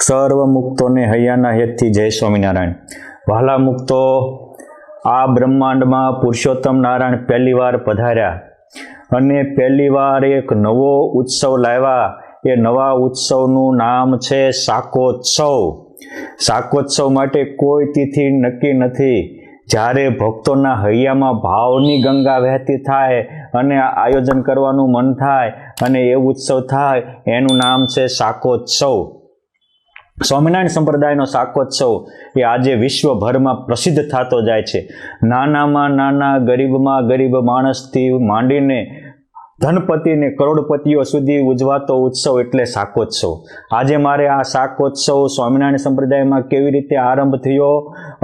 સર્વ મુક્તોને હૈયાના હેતથી જય સ્વામિનારાયણ. વહાલા મુક્તો, આ બ્રહ્માંડમાં પુરુષોત્તમ નારાયણ પહેલી વાર પધાર્યા અને પહેલી વાર એક નવો ઉત્સવ લાવ્યા. એ નવા ઉત્સવનું નામ છે શાકોત્સવ. શાકોત્સવ માટે કોઈ તિથિ નક્કી નથી. જ્યારે ભક્તોના હૈયામાં ભાવની ગંગા વહેતી થાય અને આયોજન કરવાનું મન થાય અને એ ઉત્સવ થાય, એનું નામ છે શાકોત્સવ. સ્વામિનારાયણ સંપ્રદાયનો શાકોત્સવ એ આજે વિશ્વભરમાં પ્રસિદ્ધ થતો જાય છે. નાનામાં નાના, ગરીબમાં ગરીબ માણસથી માંડીને ધનપતિને કરોડપતિઓ સુધી ઉજવાતો ઉત્સવ એટલે શાકોત્સવ. આજે મારે આ શાકોત્સવ સ્વામિનારાયણ સંપ્રદાયમાં કેવી રીતે આરંભ થયો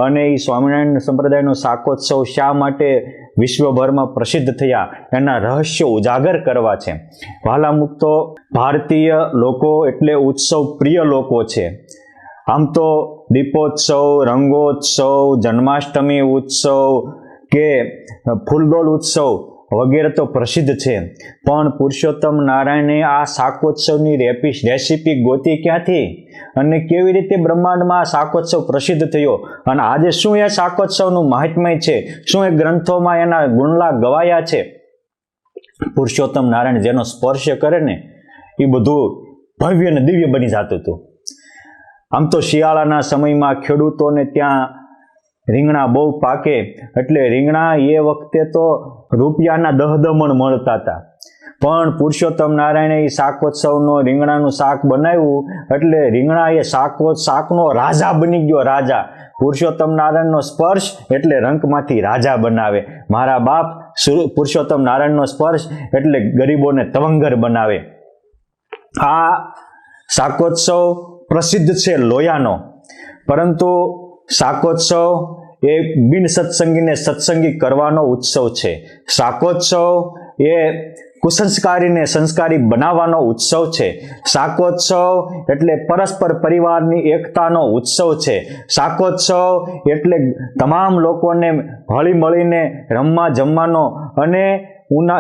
અને એ સ્વામિનારાયણ સંપ્રદાયનો શાકોત્સવ શા માટે વિશ્વભરમાં પ્રસિદ્ધ થયા, એના રહસ્યો ઉજાગર કરવા છે. વહાલા મુક્તો, ભારતીય લોકો એટલે ઉત્સવ પ્રિય લોકો છે. આમ તો દીપોત્સવ, રંગોત્સવ, જન્માષ્ટમી ઉત્સવ કે ફૂલદોલ ઉત્સવ વગેરે તો પ્રસિદ્ધ છે, પણ પુરુષોત્તમ નારાયણે આ શાકોત્સવની રેસીપી ગોતી ક્યાંથી અને કેવી રીતે બ્રહ્માંડમાં આ શાકોત્સવ પ્રસિદ્ધ થયો અને આજે શું એ શાકોત્સવનું મહાત્મ્ય છે, શું એ ગ્રંથોમાં એના ગુણલા ગવાયા છે. પુરુષોત્તમ નારાયણ જેનો સ્પર્શ કરે ને એ બધું ભવ્ય અને દિવ્ય બની જતું હતું. આમ તો શિયાળાના સમયમાં ખેડૂતોને ત્યાં રીંગણા બહુ પાકે એટલે રીંગણા એ વખતે તો રૂપિયાના 10 મણ મળતા હતા, પણ પુરુષોત્તમ નારાયણે એ શાકોત્સવનો રીંગણાનું શાક બનાવ્યું એટલે રીંગણા એ શાકનો રાજા બની ગયો. રાજા પુરુષોત્તમ નારાયણનો સ્પર્શ એટલે રંકમાંથી રાજા બનાવે. મારા બાપ પુરુષોત્તમ નારાયણનો સ્પર્શ એટલે ગરીબોને તવંગર બનાવે. આ શાકોત્સવ પ્રસિદ્ધ છે લોયાનો, પરંતુ શાકોત્સવ એ બિન સત્સંગીને સત્સંગી કરવાનો ઉત્સવ છે. શાકોત્સવ એ કુસંસ્કારીને સંસ્કારી બનાવવાનો ઉત્સવ છે. શાકોત્સવ એટલે પરસ્પર પરિવારની એકતાનો ઉત્સવ છે. શાકોત્સવ એટલે તમામ લોકોને હળી મળીને રમવા જમવાનો અને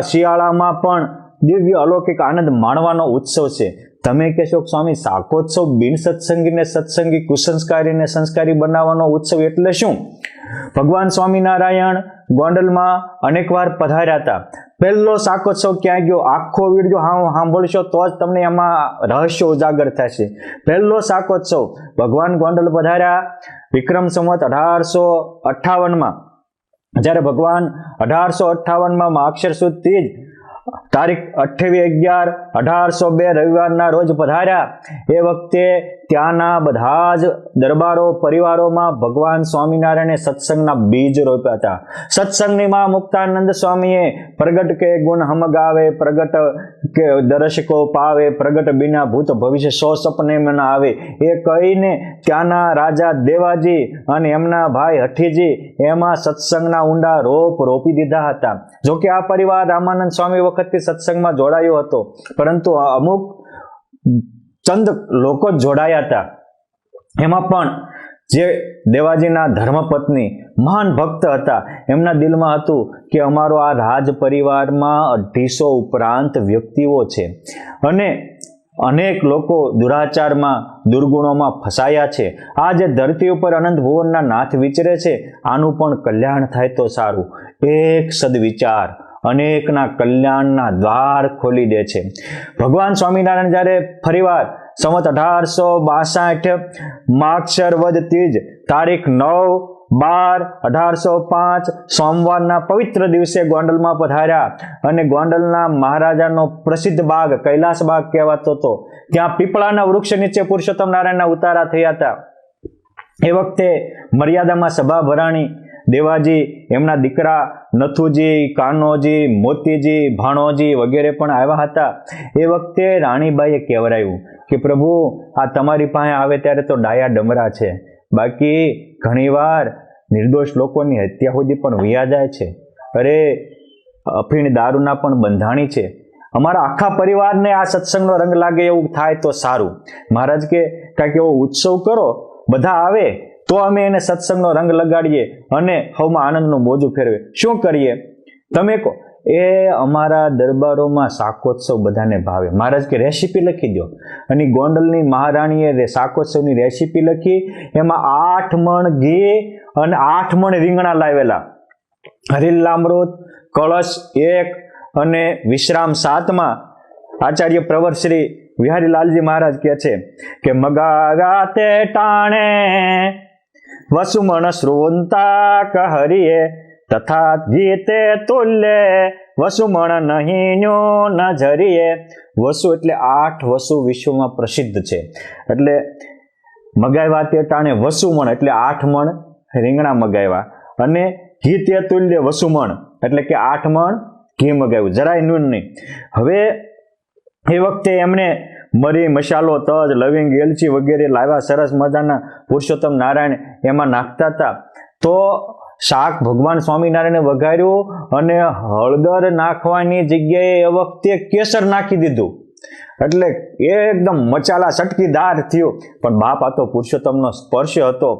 શિયાળામાં પણ દિવ્ય અલૌકિક આનંદ માણવાનો ઉત્સવ છે. તમે કહેશો સ્વામી, શાકોત્સવ બિન સત્સંગીને સત્સંગી, કુસંસ્કારીને સંસ્કારી બનાવવાનો ઉત્સવ એટલે શું? ભગવાન સ્વામિનારાયણ ગોંડલમાં અનેક વાર પધાર્યા હતા. પહેલો શાકોત્સવ ક્યાં ગયો? આખો વિડીયો સાંભળશો તો જ તમને એમાં રહસ્ય ઉજાગર થશે. પહેલો શાકોત્સવ ભગવાન ગોંડલ પધાર્યા વિક્રમ સંવત 1858માં. જ્યારે ભગવાન 1858માં માક્ષર સુદ તીજ તારીખ 28/11/1802 રવિવારના રોજ પધાર્યા. એ વખતે ત્યાંના બધા જ દરબારો પરિવારોમાં ભગવાન સ્વામિનારાયણે સત્સંગના બીજ રોપ્યા હતા. સત્સંગની માં મુક્તાનંદ સ્વામીએ પ્રગટ કે ગુણ હમ ગાવે, પ્રગટ કે દર્શકો પાવે, પ્રગટ બિના ભૂત ભવિષ્ય સો સપને મન આવે, એ કહીને ત્યાંના રાજા દેવાજી અને એમના ભાઈ હઠીજી એમાં સત્સંગના ઊંડા રોપી દીધા હતા. જોકે આ પરિવાર રામાનંદ સ્વામી વખતથી સત્સંગમાં જોડાયો હતો, પરંતુ અમુક ચંદ લોકો જોડાયા હતા. એમાં પણ જે દેવાજીના ધર્મપત્ની મહાન ભક્ત હતા, એમના દિલમાં હતું કે અમારો આ રાજ પરિવારમાં 250 ઉપરાંત વ્યક્તિઓ છે અને અનેક લોકો દુરાચારમાં, દુર્ગુણોમાં ફસાયા છે. આ જે ધરતી ઉપર અનંત ભુવનના નાથ વિચરે છે, આનું પણ કલ્યાણ થાય તો સારું. એક સદવિચાર અનેકના કલ્યાણના દ્વાર ખોલી દે છે. ભગવાન સ્વામિનારાયણ જ્યારે ફરીવાર સંવત 1862 માક્ષર વદ તીજ તારીખ 9/12/1805 સોમવારના પવિત્ર દિવસે ગોંડલમાં પધાર્યા અને ગોંડલના મહારાજાનો પ્રસિદ્ધ બાગ કૈલાસ બાગ કહેવાતો હતો, ત્યાં પીપળાના વૃક્ષ નીચે પુરુષોત્તમ નારાયણના ઉતારા થયા હતા. એ વખતે મર્યાદામાં સભા ભરાણી. દેવાજી, એમના દીકરા નથુજી, કાનોજી, મોતીજી, ભાણોજી વગેરે પણ આવ્યા હતા. એ વખતે રાણીબાઈએ કહેવરાયું કે પ્રભુ, આ તમારી પાસે આવે ત્યારે તો ડાયા ડમરા છે, બાકી ઘણીવાર નિર્દોષ લોકોની હત્યા સુધી પણ વયા જાય છે. અરે, અફીણ દારૂના પણ બંધાણી છે. અમારા આખા પરિવારને આ સત્સંગનો રંગ લાગે એવું થાય તો સારું. મહારાજ કે કાંઈક એવો ઉત્સવ કરો, બધા આવે તો અમે એને સત્સંગનો રંગ લગાડીએ અને હવમાં આનંદનું મોજું ફેરવે. શું કરીએ તમે કહો? એ અમારા દરબારોમાં શાકોત્સવ બધાને ભાવે. મહારાજ કે રેસીપી લખી દો. અને ગોંડલની મહારાણીએ શાકોત્સવની રેસીપી લખી. એમાં 8 મણ ઘી અને 8 મણ રીંગણા લાવેલા. હરિલામૃત કળશ 1 અને વિશ્રામ 7માં આચાર્ય પ્રવર શ્રી વિહારીલાલજી મહારાજ કહે છે કે મગાવ્યા તે ટાણે વસુમણ શ્રોવંતા કહરીએ તથા ગીતે તુલ્ય વસુમણ નહીંનો ન ઝરીએ. વસુ એટલે 8 વસુ વિશ્વમાં પ્રસિદ્ધ છે. એટલે મગાવ્યા તે ટાણે વસુમણ એટલે 8 મણ રીંગણા મગાવ્યા અને ઘી તે તુલ્ય વસુમણ એટલે કે 8 મણ ઘી મગાવ્યું, જરાય નૂન નહીં. હવે એ વખતે એમણે મરી, મસાલો, તજ, લવિંગ, એલચી વગેરે લાવ્યા. સરસ મજાના પુરુષોત્તમ નારાયણ એમાં નાખતા હતા. તો શાક ભગવાન સ્વામિનારાયણે વઘાર્યું અને હળદર નાખવાની જગ્યાએ એ વખતે કેસર નાખી દીધું. એટલે એકદમ મચાલા ચટકીદાર થયું. પણ બાપ આ તો પુરુષોત્તમનો સ્પર્શ હતો.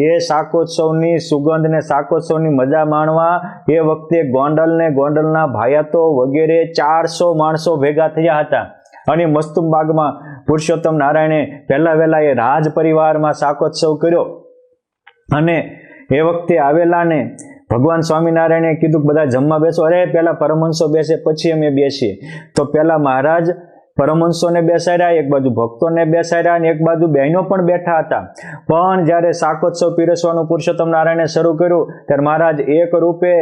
એ શાકોત્સવની સુગંધ ને શાકોત્સવની મજા માણવા એ વખતે ગોંડલના ભાયાતો વગેરે 400 માણસો ભેગા થયા હતા. અને મસ્તુમબાગમાં પુરુષોત્તમ નારાયણે પહેલા વહેલા એ રાજ પરિવારમાં શાકોત્સવ કર્યો. અને એ વખતે આવેલા ને ભગવાન સ્વામિનારાયણે કીધું કે બધા જમવા બેસો. અરે પહેલા પરમહંસો બેસે પછી અમે બેસીએ. તો પહેલા મહારાજ પરમહંસોને બેસાડ્યા, એક બાજુ ભક્તોને બેસાડ્યા અને એક બાજુ બહેનો પણ બેઠા હતા. પણ જ્યારે શાકોત્સવ પીરસવાનું પુરુષોત્તમ નારાયણે શરૂ કર્યું ત્યારે મહારાજ એક રૂપે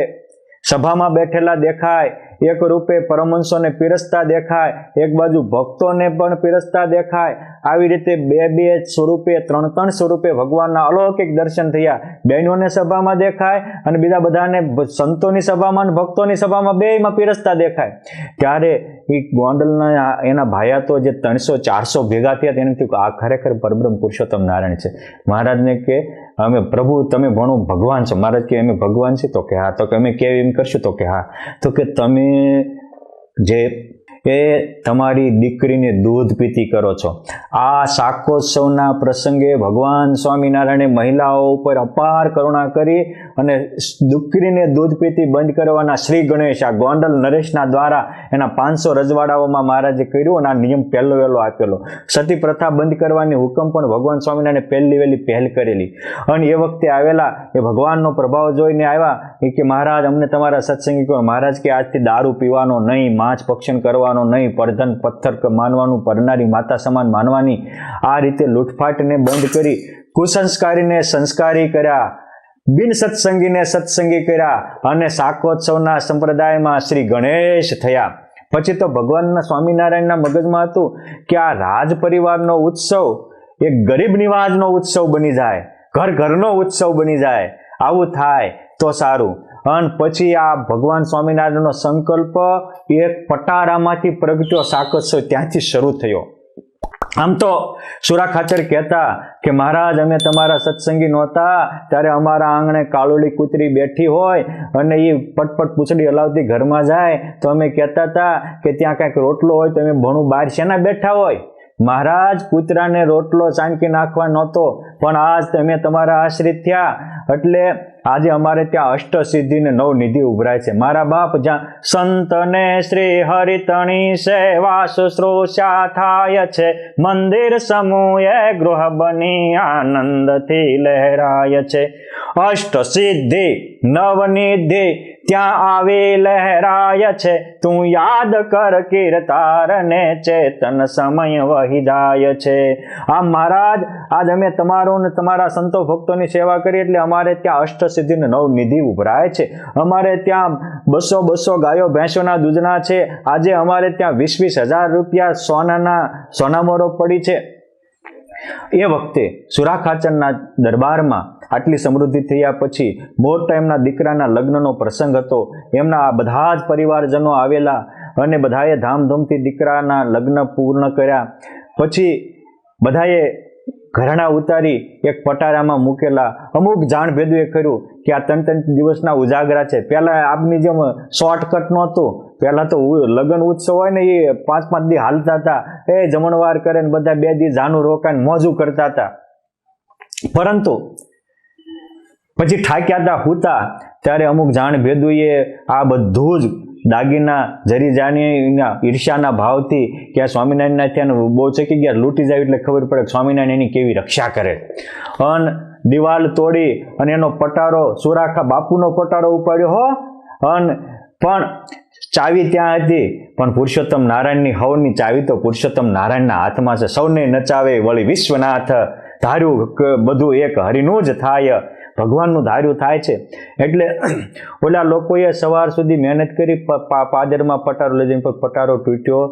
સભામાં બેઠેલા દેખાય, એક રૂપે પરમહંસોને પીરસતા દેખાય, એક બાજુ ભક્તોને પણ પીરસતા દેખાય. આવી રીતે બે સ્વરૂપે, ત્રણ સ્વરૂપે ભગવાનના અલૌકિક દર્શન થયા. બહેનોને સભામાં દેખાય અને બીજા બધાને સંતોની સભામાં અને ભક્તોની સભામાં બેયમાં પીરસતા દેખાય. ત્યારે એ ગોંડલના એના ભાયાતો જે 300-400 ભેગા થયા તેને થયું કે આ ખરેખર પરબ્રહ્મ પુરુષોત્તમ નારાયણ છે. મહારાજને કે અમે પ્રભુ તમે ભણો ભગવાન છો. મહારાજ કે અમે ભગવાન છે? તો કે હા. તો કે અમે કેવી એમ કરશું? તો કે હા. તો કે તમે જે તમારી દીકરીને દૂધ પીતી કરો છો. આ શાકોત્સવના પ્રસંગે ભગવાન સ્વામિનારાયણે મહિલાઓ ઉપર અપાર કરુણા કરી અને દીકરીને દૂધ પીતી બંધ કરવાના શ્રી ગણેશ આ ગોંડલ નરેશના દ્વારા એના 500 રજવાડાઓમાં મહારાજે કર્યું અને આ નિયમ પહેલો વહેલો આપેલો. સતી પ્રથા બંધ કરવાની હુકમ પણ ભગવાન સ્વામિનારાયણે પહેલી વહેલી પહેલ કરેલી. અને એ વખતે આવેલા એ ભગવાનનો પ્રભાવ જોઈને આવ્યા કે મહારાજ અમને તમારા સત્સંગી કરો. મહારાજ કે આજથી દારૂ પીવાનો નહીં, માંસ ભક્ષણ કરવાનું નહીં, પડધન પથ્થર માનવાનું, પરનારી માતા સમાન માનવાની, આ રીતે લૂંટફાટને બંધ કરી કુસંસ્કારીને સંસ્કારી કર્યા, બિન સત્સંગીને સત્સંગી કર્યા અને શાકોત્સવના સંપ્રદાયમાં શ્રી ગણેશ થયા. પછી તો ભગવાનના સ્વામિનારાયણના મગજમાં હતું કે આ રાજ પરિવારનો ઉત્સવ એક ગરીબ નિવાજનો ઉત્સવ બની જાય, ઘરનો ઉત્સવ બની જાય. આવું થાય તો સારું. અને પછી આ ભગવાન સ્વામિનારાયણનો સંકલ્પ એક પટારામાંથી પ્રગટ્યો શાકોત્સવ ત્યાંથી શરૂ થયો. આમ તો સુરા ખાચર કહેતા કે મહારાજ અમે તમારા સત્સંગી નહોતા ત્યારે અમારા આંગણે કાળોલી કૂતરી બેઠી હોય અને એ પટપટ પૂંછડી હલાવતી ઘરમાં જાય તો અમે કહેતા હતા કે ત્યાં કાંઈક રોટલો હોય તો અમે ભણું બહાર શેના બેઠા હોય. મહારાજ કૂતરાને રોટલો ચાંકી નાખવા નહોતો, પણ આજ તમે તમારા આશ્રિત થયા એટલે આજે અમારે ત્યાં અષ્ટસિદ્ધિ ને 9 નિધિ ઉભરાય છે. મારા બાપ જ્યાં સંતને શ્રી હરિતણી સેવા શુશ્રૂષા થાય છે, મંદિર સમૂહે ગૃહ બની આનંદથી લહેરાય છે. અષ્ટસિદ્ધિ 9 નિધિ ત્યાં આવી લહેરાય છે, તું યાદ કર કીર્તારને ચેતન સમય વહી જાય છે. આમ મહારાજ આજ અમે તમારું ને તમારા સંતો ભક્તોની સેવા કરી એટલે અમારે ત્યાં અષ્ટસિદ્ધિને 9 નિધિ ઉભરાય છે. અમારે ત્યાં 200 ગાયો ભેંસોના દૂધના છે. આજે અમારે ત્યાં 20 હજાર રૂપિયા સોનામોરો પડી છે. એ વખતે સુરા ખાચરના દરબારમાં આટલી સમૃદ્ધિ થયા પછી મોટા એમના દીકરાના લગ્નનો પ્રસંગ હતો. એમના બધા જ પરિવારજનો આવેલા અને બધાએ ધામધૂમથી દીકરાના લગ્ન પૂર્ણ કર્યા. પછી બધાએ ઘરેણા ઉતારી એક પટારામાં મૂકેલા. અમુક જાણભેદુએ કર્યું કે આ 3 દિવસના ઉજાગરા છે. પહેલાં આપની જેમ શોર્ટકટ નહોતું. પહેલાં તો લગ્ન ઉત્સવ હોય ને એ 5-5 દી હાલતા હતા. એ જમણવાર કરે ને બધા 2 દી જાનું રોકાઈને મોજું કરતા હતા. પરંતુ પછી થાક્યા હતા હુતા ત્યારે અમુક જાણભેદુએ આ બધું જ દાગીના જરી જાણીના ઈર્ષ્યાના ભાવથી કે આ સ્વામિનારાયણના ત્યાં બહુ ચકી ગયા લૂંટી જાય એટલે ખબર પડે કે સ્વામિનારાયણ એની કેવી રક્ષા કરે. અન દિવાલ તોડી અને એનો પટારો સુરાખા બાપુનો પટારો ઉપાડ્યો હો. અન પણ ચાવી ત્યાં હતી, પણ પુરુષોત્તમ નારાયણની હવની ચાવી તો પુરુષોત્તમ નારાયણના હાથમાં છે. સૌને નચાવે વળી વિશ્વનાથ, ધાર્યું બધું એક હરિનું જ થાય, ભગવાનનું ધાર્યું થાય છે. એટલે ઓલા લોકોએ સવાર સુધી મહેનત કરી, પાદરમાં પટારો લઈ જઈને પટારો તૂટ્યો.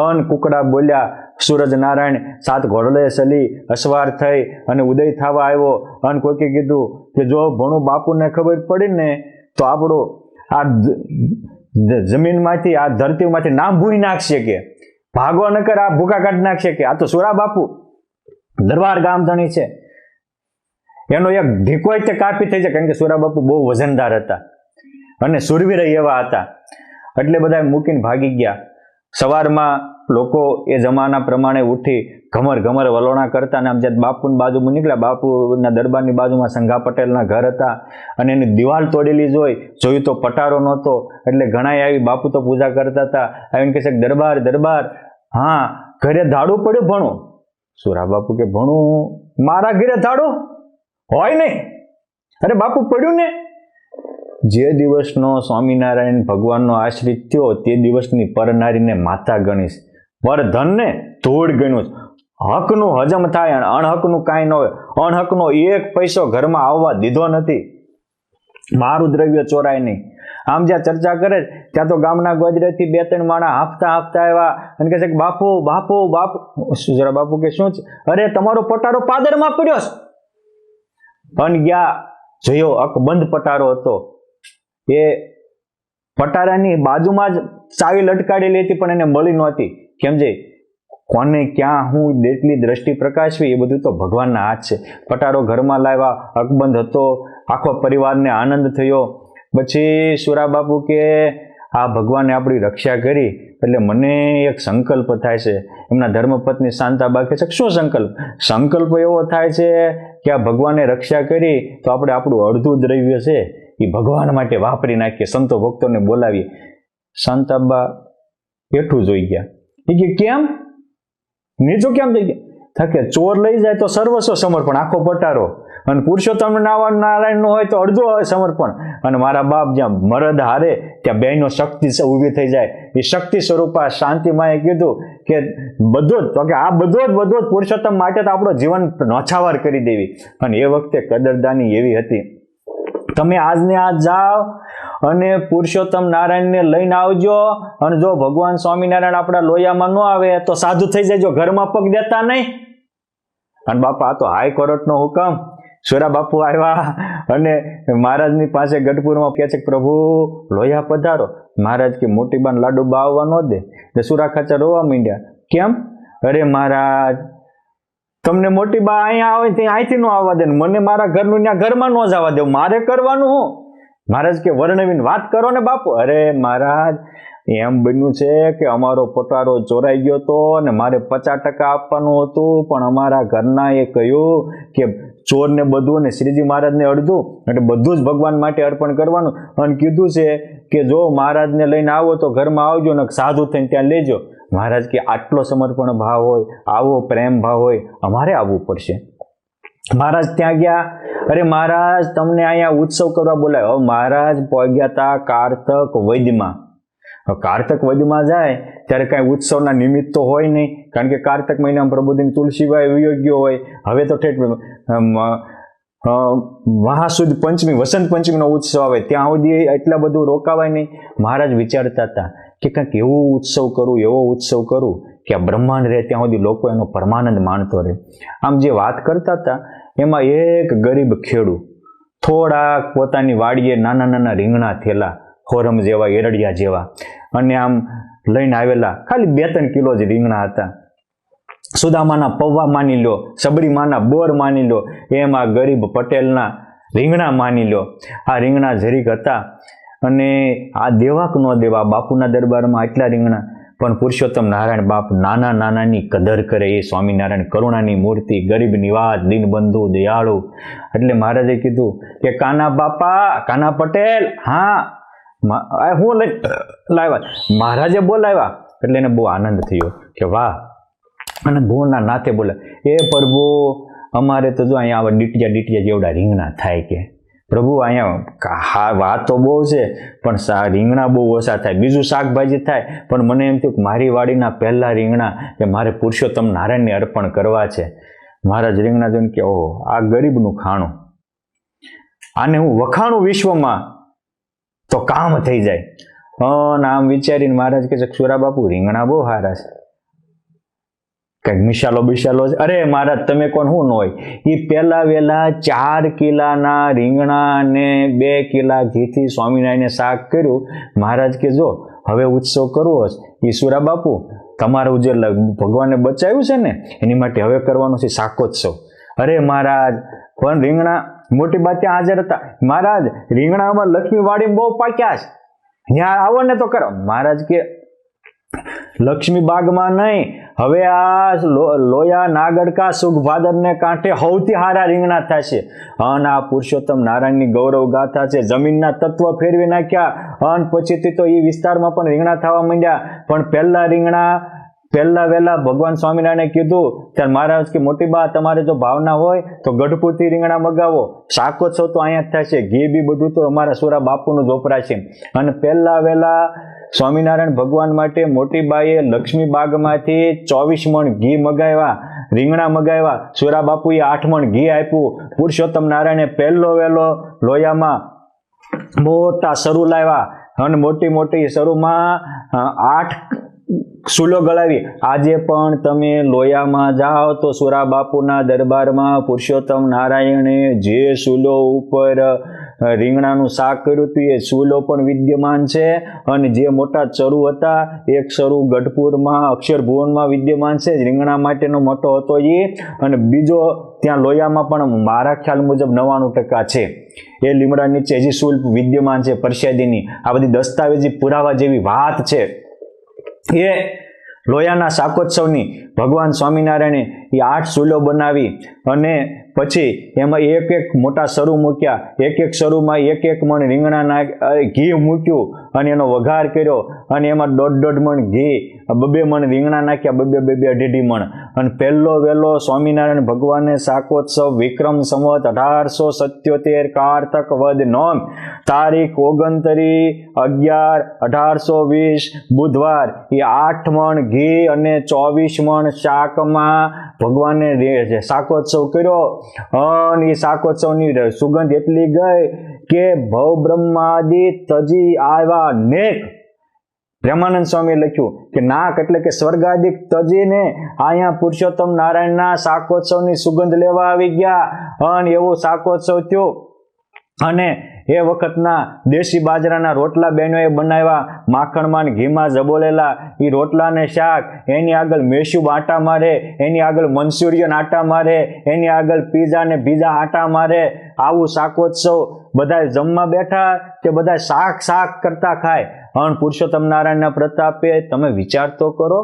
અન કુકડા બોલ્યા, સૂરજ નારાયણ 7 ઘોડલે ચલી અસવાર થઈ અને ઉદય થવા આવ્યો. અને કોઈકે કીધું કે જો ભણું બાપુને ખબર પડી ને તો આપણું આ જમીનમાંથી, આ ધરતીમાંથી નામ ભૂઈ નાખશે, કે ભાગો નકર આ ભૂકા કાઢી નાખશે, કે આ તો સુરા બાપુ દરબાર ગામ ધણી છે. એનો એક ઢીકોય તે કાપી થઈ જાય, કારણ કે સુરા બાપુ બહુ વજનદાર હતા અને સુરવીર એવા હતા. એટલે બધા મૂકીને ભાગી ગયા. સવારમાં લોકો એ જમાના પ્રમાણે ઉઠી ઘમર ઘમર વલોણા કરતા, અને આમ જ્યાં બાપુની બાજુમાં નીકળ્યા, બાપુના દરબારની બાજુમાં સંઘા પટેલના ઘર હતા, અને એની દિવાલ તોડેલી જોયું તો પટારો નહોતો. એટલે ઘણાએ આવી, બાપુ તો પૂજા કરતા હતા, આવીને કહે છે દરબાર દરબાર, હા ઘરે ધાડું પડ્યું ભણું. સુરા બાપુ કે ભણું મારા ઘરે ધાડું હોય નહીં? અરે બાપુ પડ્યું ને. જે દિવસનો સ્વામિનારાયણ ભગવાનનો આશ્રિત થયો તે દિવસની પરનારીને માતા ગણીશ, પરધનને ધૂળ ગણ્યું. હકનું હજમ થાય અને અણહકનું કાંઈ ન હોય. અણહકનો 1 પૈસો ઘરમાં આવવા દીધો નથી. મારું દ્રવ્ય ચોરાય નહીં. આમ જ્યાં ચર્ચા કરે ત્યાં તો ગામના ગોજરેથી 2-3 માણા હાંફતા આવ્યા અને કહે છે કે બાપુ બાપુ બાપુ. સુરા બાપુ કે શું છે? અરે તમારો પટારો પાદરમાં પડ્યો છે. અને ગયા જોયો, અકબંધ પટારો હતો. એ પટારાની બાજુમાં જ ચાવી લટકાડેલી હતી, પણ એને મળી નહોતી. કેમ છે કોને ક્યાં હું એટલી દ્રષ્ટિ પ્રકાશવી, એ બધું તો ભગવાનના હાથ છે. પટારો ઘરમાં લાવ્યા, અકબંધ હતો, આખો પરિવારને આનંદ થયો. પછી સુરા બાપુ કે આ ભગવાને આપણી રક્ષા કરી એટલે મને એક સંકલ્પ થાય છે. એમના ધર્મપત્ની શાંતાબા કહે છે શું સંકલ્પ? સંકલ્પ એવો થાય છે કે આ ભગવાને રક્ષા કરી તો આપણે આપણું અડધું દ્રવ્ય છે એ ભગવાન માટે વાપરી નાખીએ, સંતો ભક્તોને બોલાવીએ. શાંતાબા હેઠું જોઈ ગયા. એ કે કેમ નીચું કેમ થઈ ગયા? થકે ચોર લઈ જાય તો સર્વસ્વ સમર્પણ, આખો પટારો, અને પુરુષોત્તમ નારાયણનું હોય તો અડધું હોય સમર્પણ. અને મારા બાપ જ્યાં મરદ હારે ત્યાં બેનો શક્તિ ઊભી થઈ જાય. એ શક્તિ સ્વરૂપા શાંતિમાએ કીધું કે બધું જ, તો કે આ બધો જ પુરુષોત્તમ માટે તો આપણો જીવન નોછાવર કરી દેવી. અને એ વખતે કદરદાની એવી હતી, તમે આજને આજ જાઓ અને પુરુષોત્તમ નારાયણને લઈને આવજો, અને જો ભગવાન સ્વામિનારાયણ આપણા લોયામાં ન આવે તો સાધુ થઈ જાય, ઘરમાં પગ દેતા નહીં. અને બાપા આ તો હાઈકોર્ટનો હુકમ. સુરા બાપુ આવ્યા અને મહારાજની પાસે ગઢપુરમાં કહે છે પ્રભુ લોયા પધારો. મહારાજ કે મોટી બાન લાડુ બા આવવા ન દે. એટલે સુરા ખાચર રોવા માંડ્યા. કેમ? અરે મહારાજ તમને મોટી બા અહીંયા આવે ત્યાં અહીંથી ન આવવા દે, મને મારા ઘરનું ત્યાં ઘરમાં ન જવા દે, મારે કરવાનું હું? મહારાજ કે વર્ણવીને વાત કરો ને બાપુ. અરે મહારાજ એમ બન્યું છે કે અમારો પટારો ચોરાઈ ગયો હતો અને મારે 50% આપવાનું હતું, પણ અમારા ઘરના એ કહ્યું કે ચોરને બધું અને શ્રીજી મહારાજને અડધું, એટલે બધું જ ભગવાન માટે અર્પણ કરવાનું. અને કીધું છે કે જો મહારાજને લઈને આવો તો ઘરમાં આવજો ને સાધુ થઈને ત્યાં લેજો. મહારાજ કે આટલો સમર્પણ ભાવ હોય, આવો પ્રેમ ભાવ હોય, અમારે આવવું પડશે. મહારાજ ત્યાં ગયા. અરે મહારાજ તમને અહીંયા ઉત્સવ કરવા બોલાયો. હવે મહારાજ પહોંચ્યા હતા કારતક વૈદમાં. કારતક વૈદમાં જાય ત્યારે કાંઈ ઉત્સવના નિમિત્ત તો હોય નહીં, કારણ કે કારતક મહિનામાં પ્રબોધિની તુલસીભાઈ વિયોગ્ય હોય. હવે તો ઠેઠ મહાસુદ પંચમી, વસંત પંચમીનો ઉત્સવ આવે ત્યાં સુધી એટલા બધું રોકાવાય નહીં. મહારાજ વિચારતા હતા કે કંઈક એવો ઉત્સવ કરું કે આ બ્રહ્માંડ રહે ત્યાં સુધી લોકો એનો પરમાનંદ માણતો રહે. આમ જે વાત કરતા હતા એમાં એક ગરીબ ખેડૂત થોડાક પોતાની વાડીએ નાના રીંગણા થેલા, ખોરમ જેવા, એરડિયા જેવા, અને આમ લઈને આવેલા. ખાલી 2-3 કિલો જ રીંગણા હતા. સુદામાના પૌવા માની લો, સબરીમાના બોર માની લો, એમાં ગરીબ પટેલના રીંગણા માની લો. આ રીંગણા જરીક હતા અને આ દેવા કે ન દેવા, બાપુના દરબારમાં આટલા રીંગણા. પણ પુરુષોત્તમ નારાયણ બાપ નાનાની કદર કરે, એ સ્વામિનારાયણ કરુણાની મૂર્તિ, ગરીબ નિવાસ, દીનબંધુ, દયાળુ. એટલે મહારાજે કીધું કે કાના બાપા, કાના પટેલ, હા હું લઈ લાવ્યા. મહારાજે બોલાવ્યા એટલે એને બહુ આનંદ થયો કે વાહ, અને ભુવનના નાથે બોલે, એ પ્રભુ અમારે તો જો અહીંયા આવા ડીટિયા જેવડા રીંગણા થાય કે પ્રભુ અહીંયા હા વાત તો બહુ છે પણ રીંગણા બહુ ઓછા થાય, બીજું શાકભાજી થાય, પણ મને એમ થયું કે મારી વાડીના પહેલા રીંગણા કે મારે પુરુષોત્તમ નારાયણને અર્પણ કરવા છે. મહારાજ રીંગણા જોઈને કે ઓહો, આ ગરીબનું ખાણું, આને હું વખાણું વિશ્વમાં તો કામ થઈ જાય. આમ વિચારીને મહારાજ કહે છે, સુરા બાપુ રીંગણા બહુ સારા છે, કંઈક મિશાલો છે. અરે મહારાજ તમે કોણ શું ન હોય, એ પહેલા વહેલા 4 કિલાના રીંગણા ને 2 કિલા ઘીથી સ્વામિનારાયણને શાક કર્યું. મહારાજ કે જો હવે ઉત્સવ કરવો છે, ઈશ્વરા બાપુ તમારું જે ભગવાને બચાવ્યું છે ને એની માટે હવે કરવાનો છે શાકોત્સવ. અરે મહારાજ પણ રીંગણા મોટી બાત ત્યાં હાજર હતા. મહારાજ રીંગણામાં લક્ષ્મી વાડી બહુ પાક્યા છે, ત્યાં આવો ને તો કરો. મહારાજ કે લક્ષ્મી બાગમાં નહીં, હવે આ લોયા નાગડકા સુખભાદરને કાંઠે સૌથી સારા રીંગણા થશે. અને આ પુરુષોત્તમ નારાયણની ગૌરવ ગાથા છે. જમીનના તત્વ ફેરવી નાખ્યા અને પછીથી તો એ વિસ્તારમાં પણ રીંગણા થવા માંડ્યા. પણ પહેલા રીંગણા પહેલા વહેલા ભગવાન સ્વામિનારાયણે કીધું ત્યારે મહારાજ કે મોટી બા તમારે જો ભાવના હોય તો ગઢપુરથી રીંગણા મગાવો, શાકોત્સવ તો અહીંયા જ થશે, ઘી બી બધું તો અમારા સુરા બાપુનું જ વપરાશે. અને પહેલા વહેલા સ્વામિનારાયણ ભગવાન માટે મોટી બાઈએ લક્ષ્મી બાગમાંથી 24 મણ ઘી મગાવ્યા, રીંગણા મગાવ્યા. સુરા બાપુએ 8 મણ ઘી આપ્યું. પુરુષોત્તમ નારાયણે પહેલો વહેલો લોયામાં મોટા સરૂ લાવ્યા અને મોટી સરૂમાં 8 સૂલો ગળાવી. આજે પણ તમે લોયામાં જાઓ તો સુરા બાપુના દરબારમાં પુરુષોત્તમ નારાયણે જે સૂલો ઉપર રીંગણાનું શાક કર્યું હતું એ સૂલો પણ વિદ્યમાન છે. અને જે મોટા ચરુ હતા, એક ચરુ ગઢપુરમાં અક્ષરભુવનમાં વિદ્યમાન છે, રીંગણા માટેનો મોટો હતો એ, અને બીજો ત્યાં લોયામાં પણ મારા ખ્યાલ મુજબ 99% છે. એ લીમડા નીચે હજી સૂલ વિદ્યમાન છે પરસ્યાદીની. આ બધી દસ્તાવેજી પુરાવા જેવી વાત છે. એ લોયાના શાકોત્સવની ભગવાન સ્વામિનારાયણે એ 8 સૂલો બનાવી અને પછી એમાં એક મોટા સરૂ મૂક્યા. એક સરૂમાં એક મણ રીંગણાના ઘી મૂક્યું અને એનો વઘાર કર્યો. અને એમાં 1.5 મણ ઘી, 2 મણ રીંગણા નાખ્યા, 2 2.5 મણ. અને પહેલો વહેલો સ્વામિનારાયણ ભગવાનને શાકોત્સવ વિક્રમ સંવત 1877 કારતક વદ 9 તારીખ 29/11/1820 બુધવાર એ 8 મણ ઘી અને 24 મણ શાકમાં ભગવાનને શાકોત્સવ કર્યો. અને એ શાકોત્સવની સુગંધ એટલી ગઈ કે ભવ બ્રહ્માદિ તજી આવ્યા નેક. પ્રેમાનંદ સ્વામીએ લખ્યું કે નાક એટલે કે સ્વર્ગાદિક તજીને અહીંયા પુરુષોત્તમ નારાયણના શાકોત્સવની સુગંધ લેવા આવી ગયા. અને એવો શાકોત્સવ થયો. અને એ વખતના દેશી બાજરાના રોટલા બહેનોએ બનાવ્યા, માખણમાં ઘીમાં જબોલેલા. એ રોટલા ને શાક, એની આગળ મેસૂબ આટા મારે, એની આગળ મંચુરિયન આટા મારે, એની આગળ પીઝા ને બીજા આટા મારે. આવું શાકોત્સવ બધા જમવા બેઠા કે બધા શાક કરતા ખાય. અને પુરુષોત્તમ નારાયણના પ્રતાપે તમે વિચાર તો કરો,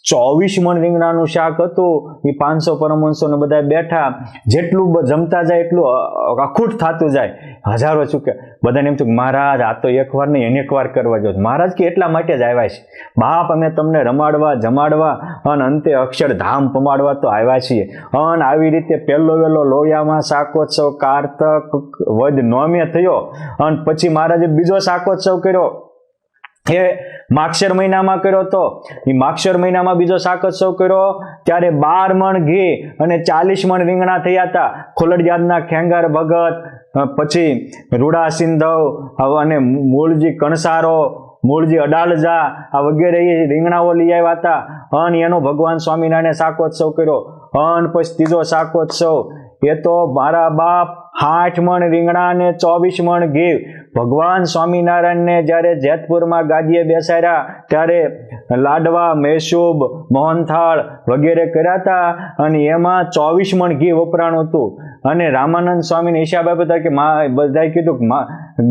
24 મણ રીંગણાનું શાક હતું. એ 500 પરમહંસોને બધા બેઠા, જેટલું જમતા જાય એટલું અખૂટ થતું જાય. હજારો ચૂકે બધાને એમ થયું મહારાજ આ તો એકવાર નહીં અનેકવાર કરવા જાવ. મહારાજ કે એટલા માટે જ આવ્યા છે બાપ, અમે તમને રમાડવા જમાડવા અને અંતે અક્ષરધામ પમાડવા તો આવ્યા છીએ. અને આવી રીતે પહેલો વહેલો લોયામાં શાકોત્સવ કારતક વદ 9 થયો. અને પછી મહારાજે બીજો શાકોત્સવ કર્યો, એ માક્ષર મહિનામાં કર્યો હતો. એ માક્ષર મહિનામાં બીજો શાકોત્સવ કર્યો ત્યારે 12 મણ ઘી અને 40 મણ રીંગણા થયા હતા. ખોલડિયાદના ખેંગાર ભગત, પછી રૂડા સિંધવ અને મૂળજી કણસારો, મૂળજી અડાલજા આ વગેરે એ રીંગણાઓ લઈ આવ્યા હતા. અને એનો ભગવાન સ્વામિનારાયણે શાકોત્સવ કર્યો. અને પછી ત્રીજો શાકોત્સવ એ તો મારા બાપ 8 મણ રીંગણા અને 24 મણ ઘી. ભગવાન સ્વામિનારાયણને જ્યારે જેતપુરમાં ગાદીએ બેસાડ્યા ત્યારે લાડવા, મેસૂબ, મોહનથાળ વગેરે કર્યા હતા. અને એમાં 24 મણ ઘી વપરાણું હતું. અને રામાનંદ સ્વામીને હિસાબ આપ્યો હતો કે બધાએ કીધું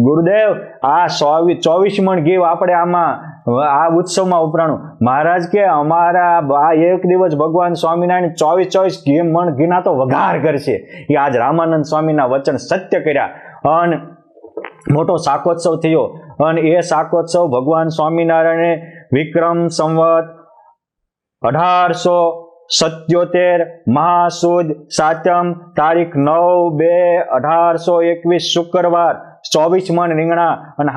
ગુરુદેવ આ 24 મણ ઘી આપણે આમાં આ ઉત્સવમાં વપરાણું. મહારાજ કે અમારા આ એક દિવસ ભગવાન સ્વામિનારાયણ 24 મણ ઘીના તો વઘાર કરશે. એ આજ રામાનંદ સ્વામીના વચન સત્ય કર્યા. અને મોટો શાકોત્સવ થયો. અને એ શાકોત્સવ ભગવાન સ્વામિનારાયણે વિક્રમ સંવત 1877 મહાસુદ સાતમ તારીખ 9/2/1821 શુક્રવાર 24 મણ રીંગણા અને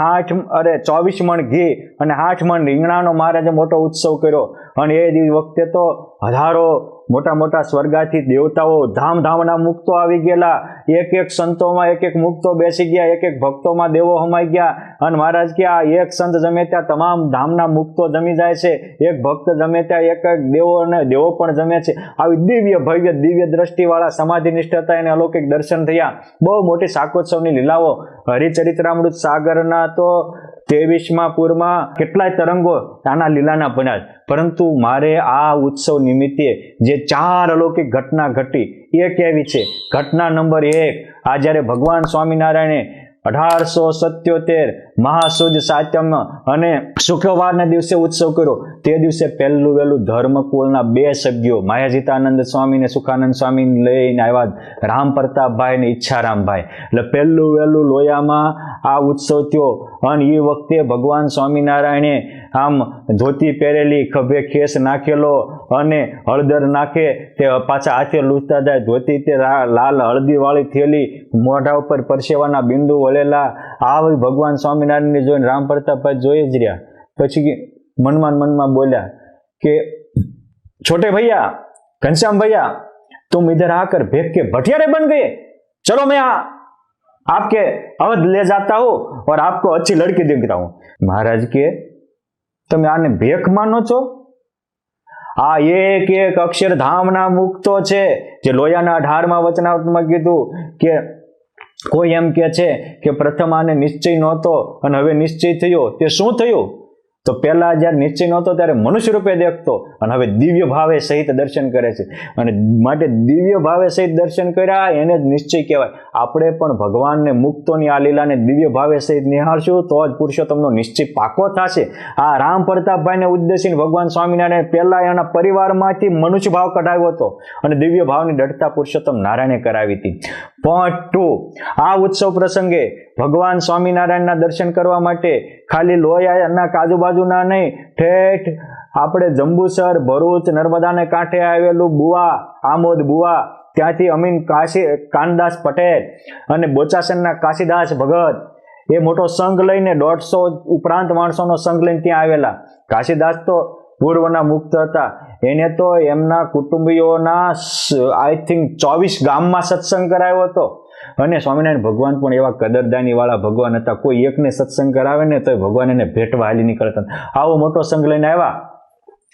24 મણ ઘી અને 8 મણ રીંગણાનો મહારાજે મોટો ઉત્સવ કર્યો. અને એ વખતે તો હજારો મોટા મોટા સ્વર્ગાથી દેવતાઓ ધામના મુક્તો આવી ગયેલા. એક એક સંતોમાં એક એક મુક્તો બેસી ગયા, એક એક ભક્તોમાં દેવો હમાઈ ગયા. અને મહારાજ કે આ એક સંત જમે ત્યાં તમામ ધામના મુક્તો જમી જાય છે, એક ભક્ત જમે ત્યાં એક એક દેવો પણ જમે છે. આવી દિવ્ય ભવ્ય દિવ્ય દ્રષ્ટિવાળા સમાધિનિષ્ઠ હતા, એને અલૌકિક દર્શન થયા. બહુ મોટી શાકોત્સવની લીલાઓ હરિચરિત્રામૃત સાગરના તો 23મા પૂરમાં કેટલાય તરંગો આના લીલાના બન્યા. પરંતુ મારે આ ઉત્સવ નિમિત્તે જે 4 અલૌકિક ઘટના ઘટી એ કહેવી છે. ઘટના નંબર 1, આ જ્યારે ભગવાન સ્વામિનારાયણે 1877 મહાસુદ સાતમ અને શુક્રવારના દિવસે ઉત્સવ કર્યો, તે દિવસે પહેલું વહેલું ધર્મકુળના 2 સભ્યો માયાજીતાનંદ સ્વામી ને સુખાનંદ સ્વામી લઈને આવ્યા, રામ પ્રતાપભાઈ ને ઈચ્છારામભાઈ. એટલે પહેલું વહેલું લોયામાં આ ઉત્સવ થયો. અને એ વખતે ભગવાન સ્વામિનારાયણે આમ ધોતી પહેરેલી, ખભે ખેસ નાખેલો અને હળદર નાખે તે પાછા હાથે લૂંટતા જાય, ધોતી તે લાલ હળદીવાળી થયેલી, મોઢા ઉપર પરસેવાના બિંદુ વળેલા. આવી ભગવાન સ્વામિનારાયણને જોઈને રામ પ્રતાપભાઈ જોઈ જ રહ્યા. પછી મનમાં બોલ્યા કે छोटे भैया, घनश्याम भैया, तुम इधर आकर भेग के भटियारे बन गए, चलो मैं आपके अवध ले जाता हूं और आपको अच्छी लड़की दिखता हूं. महाराज के તમે આને ભેખ માનો છો? આ એક એક અક્ષરધામના મુક્તો છે, જે લોયાના 18મા વચનામૃતમાં કીધું કે કોઈ એમ કે છે કે પ્રથમ આને નિશ્ચય નહોતો અને હવે નિશ્ચય થયો. તે શું થયું? તો પહેલા જ્યારે નિશ્ચય નહોતો ત્યારે મનુષ્ય રૂપે દેખતો અને હવે દિવ્ય ભાવે સહિત દર્શન કરે છે. અને માટે દિવ્ય ભાવે સહિત દર્શન કર્યા એને જ નિશ્ચય કહેવાય. આપણે પણ ભગવાનને મુક્તોની આ લીલાને દિવ્ય ભાવે સહિત નિહાળશું તો જ પુરુષોત્તમનો નિશ્ચય પાકો થશે. આ રામ પ્રતાપભાઈને ઉદ્દેશીને ભગવાન સ્વામિનારાયણ પહેલા એના પરિવારમાંથી મનુષ્ય ભાવ કઢાવ્યો હતો અને દિવ્ય ભાવની દઢતા પુરુષોત્તમ નારાયણે કરાવી હતી. પોઈન્ટ 2, આ ઉત્સવ પ્રસંગે ભગવાન સ્વામિનારાયણના દર્શન કરવા માટે ખાલી લોયાના આજુબાજુના નહીં, ઠેઠ આપણે જંબુસર, ભરૂચ, નર્મદાને કાંઠે આવેલું બુવા, આમોદ બુવા, ત્યાંથી અમીન કાનદાસ પટેલ અને બોચાસનના કાશીદાસ ભગત એ મોટો સંઘ લઈને 150 ઉપરાંત માણસોનો સંઘ લઈને ત્યાં આવેલા. કાશીદાસ તો પૂર્વના મુક્ત હતા. એને તો એમના કુટુંબીઓના આઈ થિંક 24 ગામમાં સત્સંગ કરાયો હતો. અને સ્વામિનારાયણ ભગવાન પણ એવા કદરદાની વાળા ભગવાન હતા. કોઈ એકને સત્સંગ કરાવે ને તો ભગવાન એને ભેટવા હાલી નીકળતા. આવો મોટો સંઘ લઈને આવ્યા.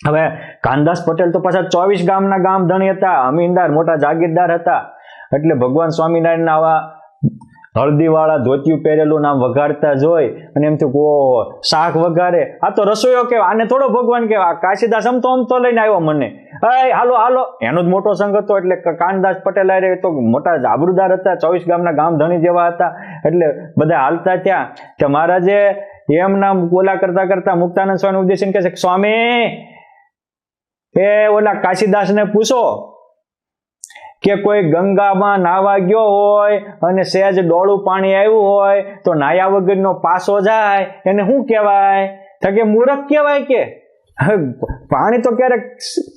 હવે કાનદાસ પટેલ તો પાછા 24 ગામના ગામ ધણી હતા, અમીનદાર, મોટા જાગીરદાર હતા. એટલે ભગવાન સ્વામિનારાયણ આવા હળદીવાળા ધોતિયું પહેરેલું નામ વઘારતા જોઈ અને એમ થયું, ઓહો, શાક વઘારે, આ તો રસોઈયો કહેવાય, આને થોડો ભગવાન કહેવાય. કાશીદાસ આમ તો લઈને આવ્યો મને, હાલો હાલો. એનો જ મોટો સંઘ હતો. એટલે કાનદાસ પટેલ આરે તો મોટા આબરૂદાર હતા, 24 ગામના ગામ ધણી જેવા હતા. એટલે બધા હાલતા ત્યાં કે મહારાજે એમ નામ બોલા કરતા કરતા મુક્તાનંદ સ્વામી ઉદ્દેશીને કહે છે, સ્વામી એ ઓલા કાશીદાસને પૂછો કે કોઈ ગંગામાં નાવા ગયો હોય અને સહેજ ડોળું પાણી આવ્યું હોય તો નાયા વગરનો પાસો જાય એને શું કહેવાય? તો કે મૂરખ કહેવાય. કે પાણી તો ક્યારેક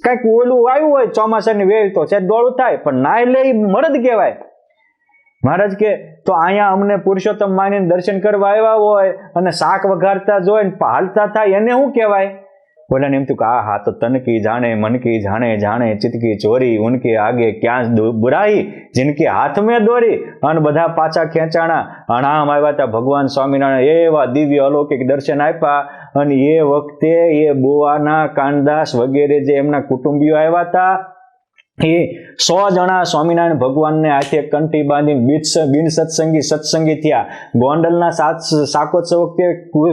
કઈક ઓલું આવ્યું હોય ચોમાસાની વેલ તો સહેજ ડોળું થાય, પણ નાય લે મરદ કહેવાય. મહારાજ કે તો અહીંયા અમને પુરુષોત્તમ માનીને દર્શન કરવા આવ્યા હોય અને શાક વઘારતા જોઈને હાલતા થાય એને શું કહેવાય? બોલા ને એમ થયું કે હા તો તન કી જાણે મન કી જાણે જાણે ચિત્ત કી ચોરી ઉનકે આગે ક્યાં બુરાઈ જિનકે હાથ મેં દોરી. અને બધા પાછા ખેંચાણા અણામ આવ્યા હતા. ભગવાન સ્વામિનારાયણ એવા દિવ્ય અલૌકિક દર્શન આપ્યા. અને એ વખતે એ બુવાના, કાનદાસ વગેરે જે એમના કુટુંબીઓ આવ્યા હતા એ 100 જણા સ્વામિનારાયણ ભગવાનને હાથે કંઠી બાંધીને બિન સત્સંગી થયા. ગોંડલના શાકોત્સવ વખતે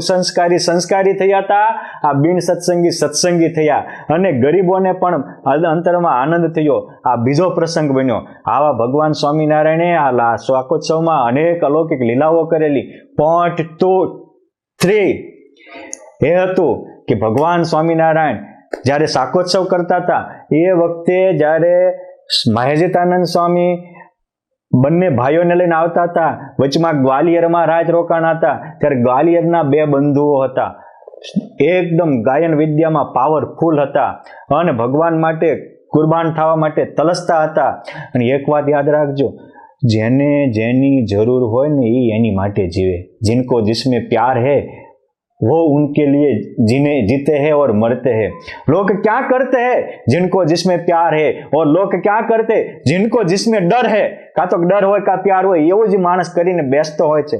સંસ્કારી થયા હતા. આ બિન સત્સંગી થયા. અને ગરીબોને પણ અંતરમાં આનંદ થયો. આ બીજો પ્રસંગ બન્યો. આવા ભગવાન સ્વામિનારાયણે આ શાકોત્સવમાં અનેક અલૌકિક લીલાઓ કરેલી. પોઈન્ટ 3 એ હતું કે ભગવાન સ્વામિનારાયણ જ્યારે શાકોત્સવ કરતા હતા એ વખતે જ્યારે માયાજીતાનંદ સ્વામી બંને ભાઈઓને લઈને આવતા હતા. વચમાં ગ્વાલિયરમાં રાત રોકાણા હતા. ત્યારે ગ્વાલિયરના બે બંધુઓ હતા, એકદમ ગાયન વિદ્યામાં પાવરફુલ હતા અને ભગવાન માટે કુરબાન થવા માટે તલસતા હતા. અને એક વાત યાદ રાખજો, જેને જેની જરૂર હોય ને એ એની માટે જીવે. जिनको जिसमें प्यार है वो उनके लिए जीते हैं और मरते हैं. लोग क्या करते हैं? जिनको जिसमें प्यार है. और लोग क्या करते? जिनको जिसमें डर है. કાં તો ડર હોય કાં પ્યાર હોય, એવું જ માણસ કરીને બેસતો હોય છે.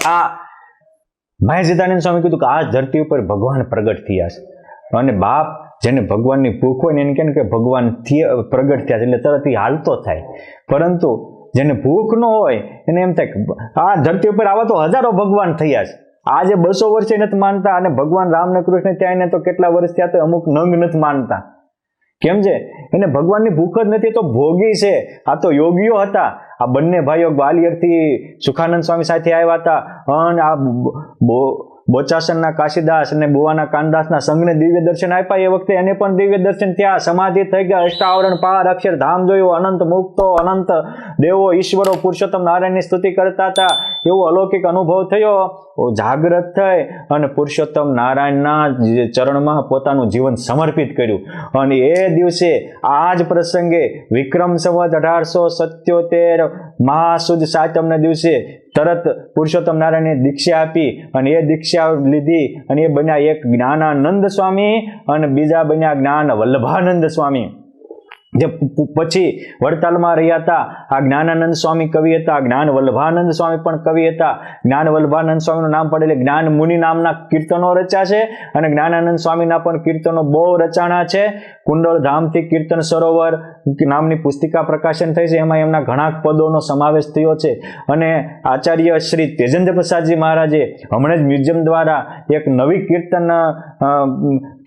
આ મહેશિદાનંદ સ્વામી કીધું કે આ ધરતી ઉપર ભગવાન પ્રગટ થયા છે. અને બાપ જેને ભગવાનની ભૂખ હોય ને એને કહે કે ભગવાન પ્રગટ થયા છે એટલે તરત એ હાલતો થાય. પરંતુ જેને ભૂખ ન હોય એને એમ થાય કે આ ધરતી ઉપર આવા તો હજારો ભગવાન થયા છે. આજે 200 વર્ષે નથી માનતા અને ભગવાન રામ ને કૃષ્ણ ત્યાં એને તો કેટલા વર્ષ થયા તો અમુક નંગ નથી માનતા. કેમ છે? એને ભગવાનની ભૂખ જ નથી, તો ભોગી છે. આ તો યોગીઓ હતા. આ બંને ભાઈઓ ગ્વાલિયરથી સુખાનંદ સ્વામી સાથે આવ્યા હતા અને આ બોચાસનના કાશીદાસ અને બુવાના કાનદાસના સંઘને દિવ્ય દર્શન આપ્યા. એ વખતે એને પણ દિવ્ય દર્શન થયા, સમાધિ થઈ ગયા, અષ્ટાવરણ પાર અક્ષર ધામ જોયું, અનંત મુક્તો, અનંત દેવો ઈશ્વરો પુરુષોત્તમ નારાયણની સ્તુતિ કરતા હતા. એવો અલૌકિક અનુભવ થયો. જાગૃત થઈ અને પુરુષોત્તમ નારાયણના ચરણમાં પોતાનું જીવન સમર્પિત કર્યું. અને એ દિવસે આ જ પ્રસંગે વિક્રમ સંવત 1877 મહાસુદ સાતમને દિવસે તરત પુરુષોત્તમ નારાયણને દીક્ષા આપી અને એ દીક્ષા લીધી અને એ બન્યા એક જ્ઞાનાનંદ સ્વામી અને બીજા બન્યા જ્ઞાન વલ્લભાનંદ સ્વામી. જે પછી વડતાલમાં રહ્યા હતા. આ જ્ઞાનાનંદ સ્વામી કવિ હતા, જ્ઞાન વલ્લભાનંદ સ્વામી પણ કવિ હતા. જ્ઞાન વલ્લભાનંદ સ્વામીનું નામ પડે એટલે જ્ઞાન મુનિ નામના કીર્તનો રચ્યા છે અને જ્ઞાનાનંદ સ્વામીના પણ કીર્તનો બહુ રચાણા છે. કુંડળ ધામથી કીર્તન સરોવર નામની પુસ્તિકા પ્રકાશન થઈ છે, એમાં એમના ઘણા પદોનો સમાવેશ થયો છે. અને આચાર્ય શ્રી તેજેન્દ્ર પ્રસાદજી મહારાજે હમણાં જ મ્યુઝિયમ દ્વારા એક નવી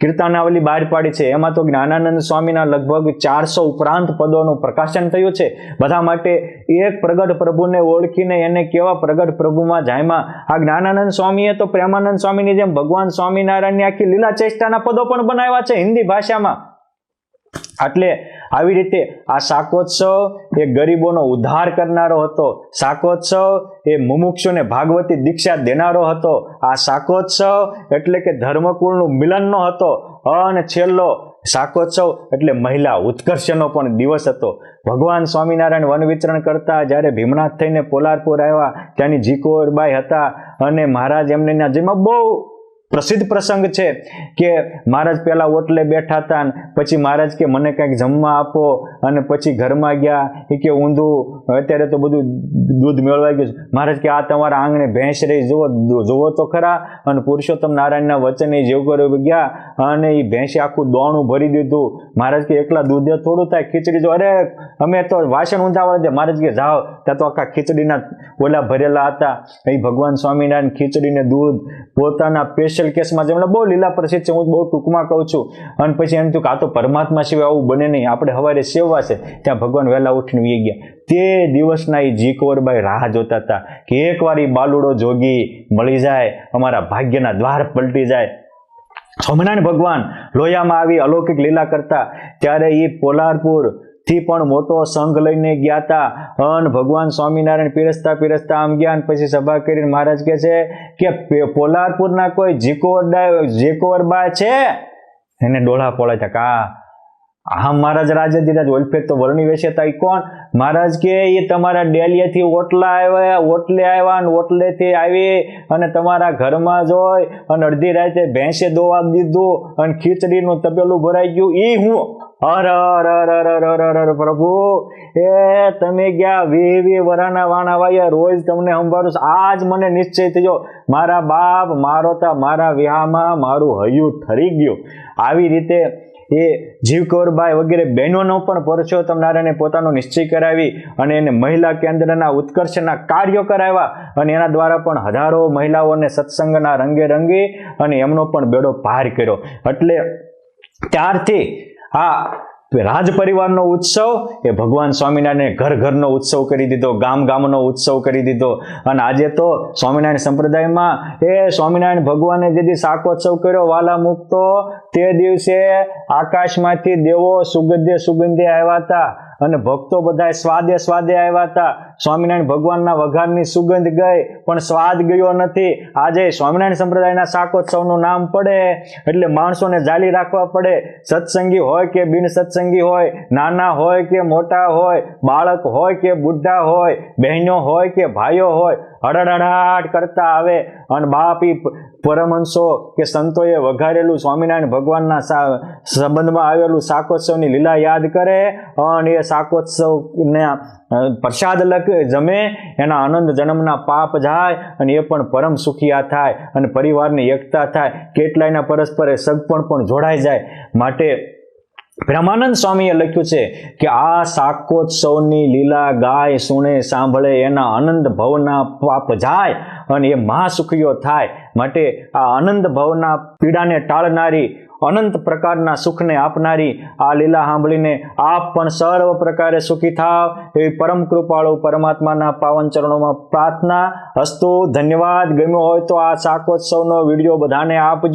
કીર્તનાવલી બહાર પાડી છે. એમાં તો જ્ઞાનાનંદ સ્વામીના લગભગ 400 ઉપરાંત પદોનું પ્રકાશન થયું છે. બધા માટે એક પ્રગટ પ્રભુને ઓળખીને એને કેવા પ્રગટ પ્રભુમાં જાયમાં. આ જ્ઞાનાનંદ સ્વામીએ તો પ્રેમાનંદ સ્વામીની જેમ ભગવાન સ્વામિનારાયણની આખી લીલા ચેષ્ટાના પદો પણ બનાવ્યા છે હિન્દી ભાષામાં. એટલે આવી રીતે આ શાકોત્સવ એ ગરીબોનો ઉદ્ધાર કરનારો હતો. શાકોત્સવ એ મુમુક્ષુને ભાગવતી દીક્ષા દેનારો હતો. આ શાકોત્સવ એટલે કે ધર્મકુળનું મિલનનો હતો. અને છેલ્લો શાકોત્સવ એટલે મહિલા ઉત્કર્ષનો પણ દિવસ હતો. ભગવાન સ્વામિનારાયણ વન વિચરણ કરતા જ્યારે ભીમનાથ થઈને પોલારપુર આવ્યા, ત્યાંની જીકોરબાઈ હતા અને મહારાજ એમને જેમાં બહુ પ્રસિદ્ધ પ્રસંગ છે કે મહારાજ પહેલા ઓટલે બેઠા હતા, પછી મહારાજ કે મને કંઈક જમવા આપો, અને પછી ઘરમાં ગયા એ કે ઊંધું, અત્યારે તો બધું દૂધ મેળવાઈ ગયું. મહારાજ કે આ તમારા આંગણે ભેંસ રહી, જુઓ તો ખરા. અને પુરુષોત્તમ નારાયણના વચને જેવું ગયા અને એ ભેંસે આખું દોણું ભરી દીધું. મહારાજ કે એકલા દૂધે થોડું થાય, ખીચડી જો, અરે અમે તો વાસણ ઊંધાવા દે. મહારાજ કે જાઓ, ત્યાં તો આખા ખીચડીના ઓલા ભરેલા હતા. એ ભગવાન સ્વામિનારાયણ ખીચડીને દૂધ પોતાના સ્પેશિયલ કેસમાં જેમણે બહુ લીલા પ્રસિદ્ધ છે, હું બહુ ટૂંકમાં કહું છું. અને પછી એમ થયું કે આ તો પરમાત્મા સિવાય આવું બને નહીં, આપણે સવારે સેવા છે. ત્યાં ભગવાન વહેલા ઉઠીને વી ગયા. તે દિવસના એ જીકોરબાઈ રાહ જોતા હતા કે એકવાર એ બાલુડો જોગી મળી જાય, અમારા ભાગ્યના દ્વાર પલટી જાય. સ્વામિનારાયણ ભગવાન લોયામાં આવી અલૌકિક લીલા કરતા ત્યારે એ પોલારપુર થી પણ મોટો સંઘ લઈને ગયા હતા. અને ભગવાન સ્વામિનારાયણ પીરસતા આમ ગયા અને પછી સભા કરીને મહારાજ કહે છે કે પોલારપુરના કોઈ જીકોરબા છે? એને ડોળા પોળા હતા. કા હા મહારાજ રાજાધિરાજ ઓલફે તો વર્ણી વેશે હતા. એ કોણ? મહારાજ કે એ તમારા ડેલિયાથી ઓટલે આવ્યા અને ઓટલેથી આવી અને તમારા ઘરમાં જોઈ અને અડધી રાતે ભેંસે દોવા દીધું અને ખીચડીનું તપેલું ભરાઈ ગયું. એ હું અર પ્રભુ, એ તમે ગયા 20 વરાના વાણા વાયા, રોજ તમને સંભાળું. આજ મને નિશ્ચય થયો, મારા બાપ મારા વિહામાં મારું હૈયું ઠરી ગયું. આવી રીતે એ જીવકૌરબાઈ વગેરે બહેનોનો પણ પુરુષોત્તમ નારાયણે પોતાનો નિશ્ચય કરાવી અને એને મહિલા કેન્દ્રના ઉત્કર્ષના કાર્યો કરાવ્યા. અને એના દ્વારા પણ હજારો મહિલાઓને સત્સંગના રંગે રંગી અને એમનો પણ બેડો પાર કર્યો. એટલે ત્યારથી આ રાજ પરિવારનો ઉત્સવ એ ભગવાન સ્વામિનારાયણે ઘર ઘરનો ઉત્સવ કરી દીધો, ગામ ગામનો ઉત્સવ કરી દીધો. અને આજે તો સ્વામિનારાયણ સંપ્રદાયમાં એ સ્વામિનારાયણ ભગવાને જેથી શાકોત્સવ કર્યો વાલા મુક્તો, તે દિવસે આકાશમાંથી દેવો સુગંધે આવ્યા હતા અને ભક્તો બધા સ્વાદે સ્વાદે આવ્યા હતા. સ્વામિનારાયણ ભગવાનના વઘારની સુગંધ ગઈ પણ સ્વાદ ગયો નથી. આજે સ્વામિનારાયણ સંપ્રદાયના શાકોત્સવનું નામ પડે એટલે માણસોને જાળી રાખવા પડે. સત્સંગી હોય કે બિન સત્સંગી હોય, નાના હોય કે મોટા હોય, બાળક હોય કે બુઢા હોય, બહેનો હોય કે ભાઈઓ હોય, હડહડાટ કરતા આવે અને બાપી પરમહંસો કે સંતોએ વઘારેલું સ્વામિનારાયણ ભગવાનના સંબંધમાં આવેલું શાકોત્સવની લીલા યાદ કરે અને એ શાકોત્સવને પ્રસાદ જમે, એના આનંદ જન્મના પાપ જાય અને એ પણ પરમ સુખિયા થાય અને પરિવારની એકતા થાય, કેટલાયના પરસ્પરે સગપણ પણ જોડાઈ જાય. માટે બ્રહ્માનંદ સ્વામીએ લખ્યું છે કે આ શાકોત્સવની લીલા ગાય સુણે સાંભળે એના આનંદ ભવના પાપ જાય અને એ મહાસુખીઓ થાય. માટે આ આનંદ ભવના પીડાને ટાળનારી, અનંત પ્રકારના સુખને આપનારી આ લીલા સાંભળીને આપ પણ સર્વ પ્રકારે સુખી થાવ એવી પરમ કૃપાળુ પરમાત્માના પાવન ચરણોમાં પ્રાર્થના. અસ્તુ. ધન્યવાદ. ગમ્યો હોય તો આ શાકોત્સવનો વિડીયો બધાને આપજો.